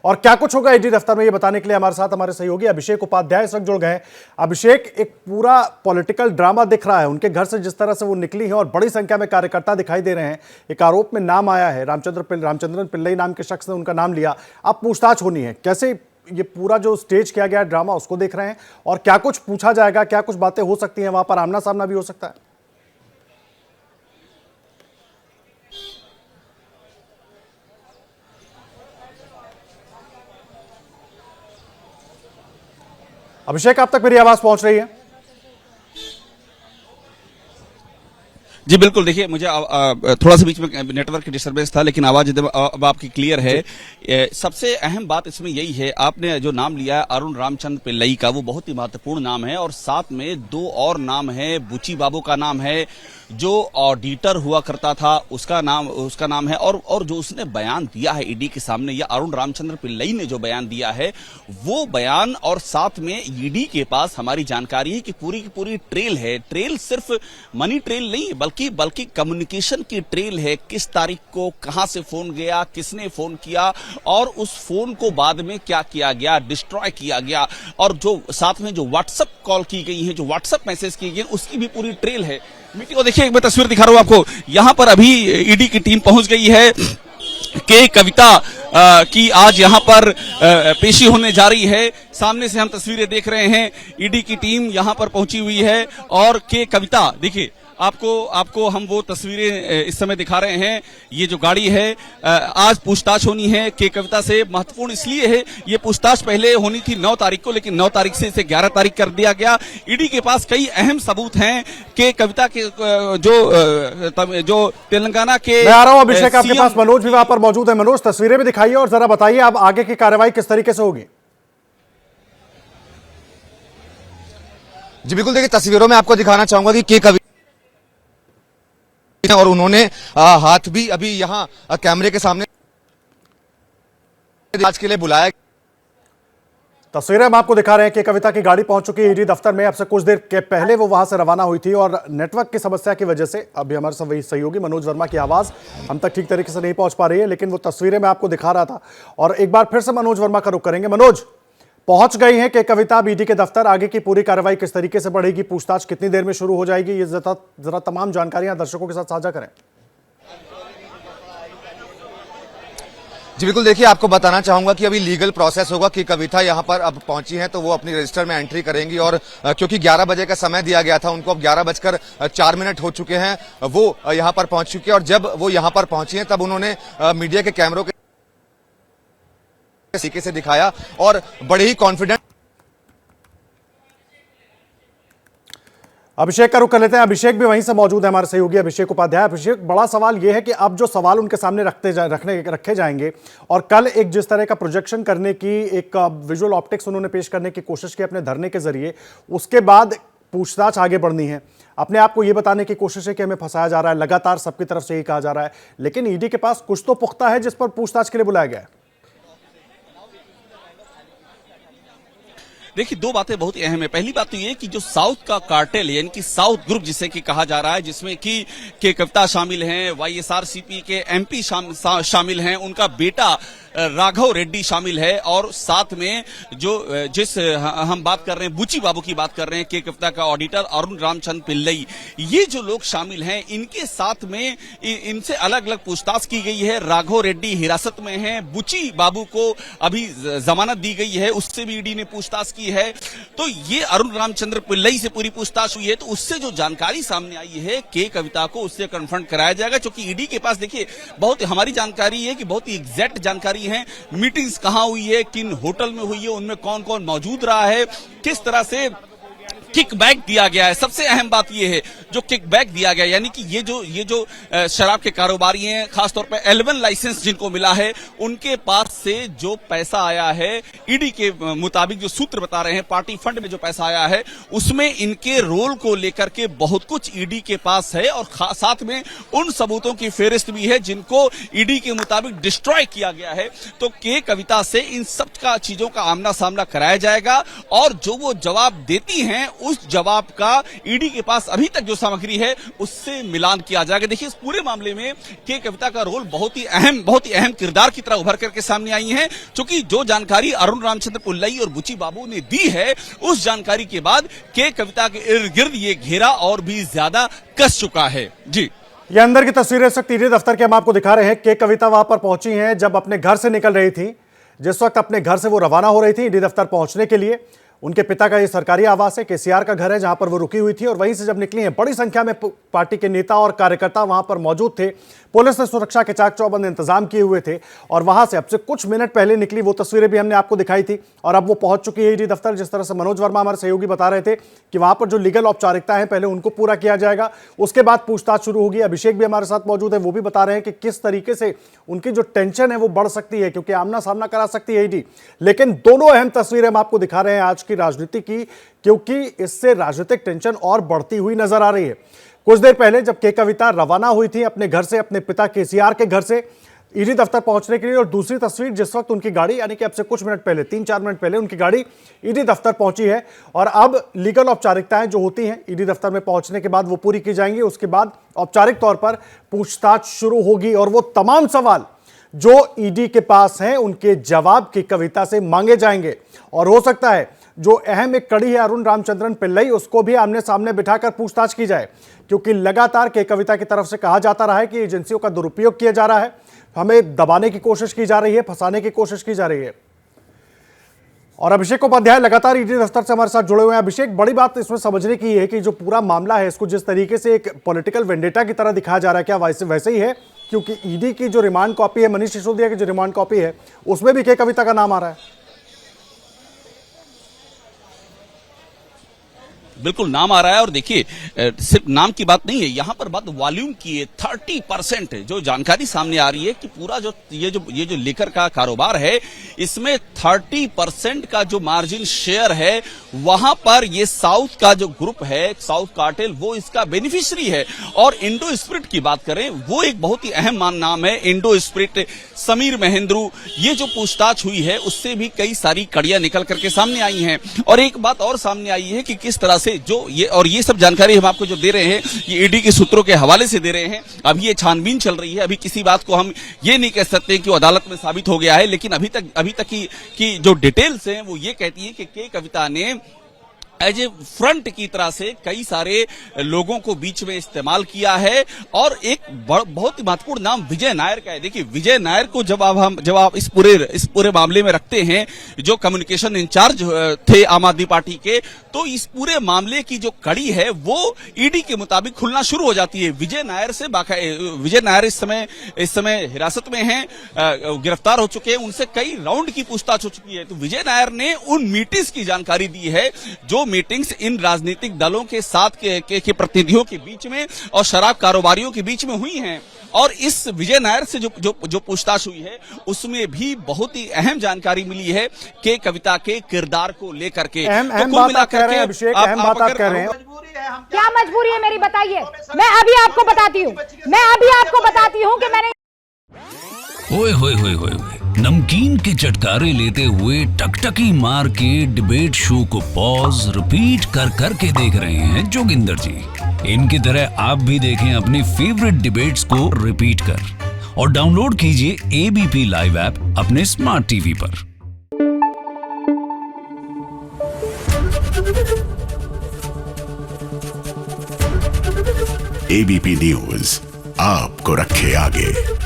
और क्या कुछ होगा ईडी दफ्तर में, ये बताने के लिए हमारे साथ हमारे सहयोगी अभिषेक उपाध्याय इस वक्त जुड़ गए। अभिषेक, एक पूरा पॉलिटिकल ड्रामा दिख रहा है उनके घर से, जिस तरह से वो निकली है और बड़ी संख्या में कार्यकर्ता दिखाई दे रहे हैं। एक आरोप में नाम आया है, रामचंद्रन पिल्लई नाम के शख्स ने उनका नाम लिया। अब पूछताछ होनी है। कैसे ये पूरा जो स्टेज किया गया ड्रामा उसको देख रहे हैं और क्या कुछ पूछा जाएगा, क्या कुछ बातें हो सकती हैं, वहां पर आमना सामना भी हो सकता है? अभिषेक, आप तक मेरी आवाज पहुंच रही है? जी बिल्कुल, देखिए मुझे थोड़ा सा बीच में नेटवर्क की डिस्टर्बेंस था, लेकिन आवाज अब आपकी क्लियर है। सबसे अहम बात इसमें यही है, आपने जो नाम लिया है अरुण रामचंद्र पिल्लई का, वो बहुत ही महत्वपूर्ण नाम है और साथ में दो और नाम है। बुची बाबू का नाम है, जो ऑडिटर हुआ करता था, उसका नाम है, और जो उसने बयान दिया है ईडी के सामने, या अरुण रामचंद्र पिल्लई ने जो बयान दिया है वो बयान, और साथ में ईडी के पास हमारी जानकारी है कि पूरी की पूरी ट्रेल है। ट्रेल सिर्फ मनी ट्रेल नहीं बल्कि कम्युनिकेशन की ट्रेल है। किस तारीख को कहां से फोन गया, किसने फोन किया और उस फोन को बाद में क्या किया गया, डिस्ट्रॉय किया गया, और जो साथ में जो व्हाट्सएप कॉल की गई है, जो व्हाट्सएप मैसेज किए गए, उसकी भी पूरी ट्रेल है। मीटिंग को देखिए, एक मैं तस्वीर दिखा रहा हूं आपको। यहां पर अभी ईडी की टीम पहुंच गई है। के कविता की आज यहां पर पेशी होने जा रही है। सामने से हम तस्वीरें देख रहे हैं, ईडी की टीम यहां पर पहुंची हुई है और के कविता, देखिए आपको हम वो तस्वीरें इस समय दिखा रहे हैं। ये जो गाड़ी है, आज पूछताछ होनी है के कविता से। महत्वपूर्ण इसलिए है, ये पूछताछ पहले होनी थी 9 तारीख को, लेकिन 9 तारीख से इसे 11 तारीख कर दिया गया। ईडी के पास कई अहम सबूत हैं के कविता के, जो तेलंगाना के। मैं आ रहा हूं अभिषेक, आपके पास मनोज भी वहां पर मौजूद है। मनोज, तस्वीरें भी दिखाइए और जरा बताइए अब आगे की कार्रवाई किस तरीके से होगी? जी बिल्कुल, देखिए तस्वीरों में आपको दिखाना चाहूंगा कि के कविता, और उन्होंने हाथ भी अभी यहां कैमरे के सामने आज के लिए बुलाया। तस्वीरें हम आपको दिखा रहे हैं कि कविता की गाड़ी पहुंच चुकी है ईडी दफ्तर में। अब से कुछ देर के पहले वो वहां से रवाना हुई थी और नेटवर्क की समस्या की वजह से अभी हमारे सहयोगी मनोज वर्मा की आवाज हम तक ठीक तरीके से नहीं पहुंच पा रही है, लेकिन वो तस्वीरें मैं आपको दिखा रहा था। और एक बार फिर से मनोज वर्मा का रुख करेंगे। मनोज, पहुंच गई है कि कविता ईडी के दफ्तर, आगे की पूरी कार्रवाई किस तरीके से बढ़ेगी, पूछताछ कितनी देर में शुरू हो जाएगी, ये जरा तमाम जानकारियां दर्शकों के साथ साझा करें। जी बिल्कुल, देखिए आपको बताना चाहूंगा कि अभी लीगल प्रोसेस होगा कि कविता यहां पर अब पहुंची हैं तो वो अपनी रजिस्टर में एंट्री करेंगी, और क्योंकि 11 बजे का समय दिया गया था उनको, अब 11:04 हो चुके हैं, वो यहां पर पहुंच चुके हैं। और जब वो यहां पर पहुंची हैं तब उन्होंने मीडिया के कैमरों के तरीके से दिखाया और बड़े ही कॉन्फिडेंट। अभिषेक का रुख कर लेते हैं। अभिषेक भी वहीं से मौजूद है, हमारे सहयोगी अभिषेक उपाध्याय। अभिषेक, बड़ा सवाल यह है कि अब जो सवाल उनके सामने रखे जाएंगे और कल एक जिस तरह का प्रोजेक्शन करने की, एक विजुअल ऑप्टिक्स उन्होंने पेश करने की कोशिश की अपने धरने के जरिए, उसके बाद पूछताछ आगे बढ़नी है। अपने आप को यह बताने की कोशिश है कि हमें फंसाया जा रहा है, लगातार सबकी तरफ से यही कहा जा रहा है, लेकिन ईडी के पास कुछ तो पुख्ता है जिस पर पूछताछ के लिए बुलाया गया है। देखिए, दो बातें बहुत ही अहम है। पहली बात तो ये कि जो साउथ का कार्टेल है, यानी कि साउथ ग्रुप जिसे कि कहा जा रहा है, जिसमें कि के कविता शामिल हैं, वाईएसआरसीपी के एमपी शामिल हैं, उनका बेटा राघव रेड्डी शामिल है, और साथ में जिस हम बात कर रहे हैं, बुची बाबू की बात कर रहे हैं, के कविता का ऑडिटर अरुण रामचंद्र पिल्लई, ये जो लोग शामिल हैं, इनके साथ में इनसे अलग अलग पूछताछ की गई है। राघव रेड्डी हिरासत में है, बुची बाबू को अभी जमानत दी गई है, उससे भी ईडी ने पूछताछ की है। तो ये अरुण रामचंद्र पिल्लई से पूरी पूछताछ हुई है, तो उससे जो जानकारी सामने आई है के कविता को, उससे कन्फ्रंट कराया जाएगा। क्योंकि ईडी के पास देखिए बहुत हमारी जानकारी है कि बहुत ही एग्जैक्ट जानकारी है, मीटिंग्स कहां हुई है, किन होटल में हुई है, उनमें कौन कौन मौजूद रहा है, किस तरह से किकबैक दिया गया है। सबसे अहम बात यह है जो किकबैक दिया गया, यानी कि ये जो शराब के कारोबारी हैं, खासतौर पर L1 लाइसेंस जिनको मिला है, उनके पास से जो पैसा आया है, ईडी के मुताबिक जो सूत्र बता रहे हैं, पार्टी फंड में जो पैसा आया है, उसमें इनके रोल को लेकर के बहुत कुछ ईडी के पास है, और साथ में उन सबूतों की फेहरिस्त भी है जिनको ईडी के मुताबिक डिस्ट्रॉय किया गया है। तो के कविता से इन सब का चीजों का आमना सामना कराया जाएगा, और जो वो जवाब देती हैं उस जवाब का ईडी के पास अभी तक जो सामग्री है उससे मिलान किया जाएगा। देखिए, इस पूरे मामले में के कविता का रोल बहुत ही अहम किरदार की तरह उभर करके सामने आई है, क्योंकि जो जानकारी अरुण रामचंद्र पुल्लई और बुची बाबू ने दी है, उस जानकारी के बाद के कविता के इर्द गिर्द ये घेरा और भी ज्यादा कस चुका है। जी, ये अंदर की तस्वीरें इस वक्त ईडी दफ्तर के हम आपको दिखा रहे हैं। के कविता वहां पर पहुंची हैं जब अपने घर से निकल रही थी। जिस वक्त अपने घर से वो रवाना हो रही थी ईडी दफ्तर पहुंचने के लिए, उनके पिता का ये सरकारी आवास है, केसीआर का घर है, जहां पर वो रुकी हुई थी। और वहीं से जब निकली हैं, बड़ी संख्या में पार्टी के नेता और कार्यकर्ता वहां पर मौजूद थे। पुलिस ने सुरक्षा के चाक चौबंद इंतजाम किए हुए थे और वहां से अब से कुछ मिनट पहले निकली वो तस्वीरें भी हमने आपको दिखाई थी। और अब वो पहुंच चुकी है ईडी दफ्तर। जिस तरह से मनोज वर्मा हमारे सहयोगी बता रहे थे कि वहां पर जो लीगल औपचारिकता है पहले उनको पूरा किया जाएगा, उसके बाद पूछताछ शुरू होगी। अभिषेक भी हमारे साथ मौजूद है, वो भी बता रहे हैं कि किस तरीके से उनकी जो टेंशन है वो बढ़ सकती है, क्योंकि आमना सामना करा सकती है ईडी। लेकिन दोनों अहम तस्वीरें हम आपको दिखा रहे हैं आज की राजनीति की, क्योंकि इससे राजनीतिक टेंशन और बढ़ती हुई नजर आ रही है। कुछ देर पहले जब के कविता रवाना हुई थी अपने घर से, अपने पिता केसीआर के घर से ईडी दफ्तर पहुंचने के लिए, और दूसरी तस्वीर जिस वक्त उनकी गाड़ी, यानी कि अब से कुछ मिनट पहले, 3-4 मिनट पहले उनकी गाड़ी ईडी दफ्तर पहुंची है। और अब लीगल औपचारिकताएं जो होती हैं ईडी दफ्तर में पहुंचने के बाद वो पूरी की जाएंगी। उसके बाद औपचारिक तौर पर पूछताछ शुरू होगी और वो तमाम सवाल जो ईडी के पास हैं उनके जवाब की कविता से मांगे जाएंगे। और हो सकता है जो अहम एक कड़ी है अरुण रामचंद्रन पिल्लई, उसको भी आमने सामने बिठाकर पूछताछ की जाए, क्योंकि लगातार के कविता की तरफ से कहा जाता रहा है कि एजेंसियों का दुरुपयोग किया जा रहा है, हमें दबाने की कोशिश की जा रही है, फंसाने की कोशिश की जा रही है। और अभिषेक उपाध्याय लगातार ईडी दफ्तर से हमारे साथ जुड़े हुए हैं। अभिषेक, बड़ी बात इसमें समझने की है कि जो पूरा मामला है इसको जिस तरीके से एक पॉलिटिकल वेंडेटा की तरह दिखाया जा रहा है, क्या वैसे ही है? क्योंकि ईडी की जो रिमांड कॉपी है, मनीष सिसोदिया की जो रिमांड कॉपी है, उसमें भी के कविता का नाम आ रहा है। बिल्कुल नाम आ रहा है। और देखिए, सिर्फ नाम की बात नहीं है, यहां पर बात वॉल्यूम की है। 30% जो जानकारी सामने आ रही है कि पूरा जो ये जो लेकर का कारोबार है, इसमें 30% का जो मार्जिन शेयर है, वहां पर ये साउथ का जो ग्रुप है, साउथ कार्टेल, वो इसका बेनिफिशियरी है। और इंडो स्पिरिट की बात करें, वो एक बहुत ही अहम नाम है, इंडो स्पिरिट, समीर महेंद्रू। ये जो पूछताछ हुई है उससे भी कई सारी कड़ियां निकल करके सामने आई हैं। और एक बात और सामने आई है कि किस तरह से जो ये सब जानकारी हम आपको जो दे रहे हैं, ये ईडी के सूत्रों के हवाले से दे रहे हैं। अभी ये छानबीन चल रही है, अभी किसी बात को हम ये नहीं कह सकते कि वो अदालत में साबित हो गया है, लेकिन अभी तक की जो डिटेल्स हैं वो ये कहती है कि के कविता ने एज ए फ्रंट की तरह से कई सारे लोगों को बीच में इस्तेमाल किया है। और एक बहुत ही महत्वपूर्ण नाम विजय नायर का है। देखिए, विजय नायर को जब आप इस पूरे मामले में रखते हैं, जो कम्युनिकेशन इंचार्ज थे आम आदमी पार्टी के, तो इस पूरे मामले की जो कड़ी है वो ईडी के मुताबिक खुलना शुरू हो जाती है। विजय नायर इस समय हिरासत में हैं, गिरफ्तार हो चुके हैं, उनसे कई राउंड की पूछताछ हो चुकी है। तो विजय नायर ने उन मीटिंग्स की जानकारी दी है, जो मीटिंग्स इन राजनीतिक दलों के साथ के प्रतिनिधियों के बीच में और शराब कारोबारियों के बीच में हुई हैं। और इस विजय नायर से जो पूछताछ हुई है उसमें भी बहुत ही अहम जानकारी मिली है के कविता के किरदार को लेकर के। अहम बात आप कह रहे हैं अभिषेक, अहम बात आप कह रहे हैं। क्या मजबूरी है मेरी, बताइए। मैं अभी आपको बताती हूँ कि मैंने ओए होए होए होए नमकीन के चटकारे लेते हुए टकटकी मार के डिबेट शो को पॉज रिपीट कर करके देख रहे हैं जोगिंदर जी। इनकी तरह आप भी देखें अपनी फेवरेट डिबेट्स को रिपीट कर, और डाउनलोड कीजिए एबीपी लाइव ऐप अपने स्मार्ट टीवी पर। एबीपी न्यूज आपको रखे आगे।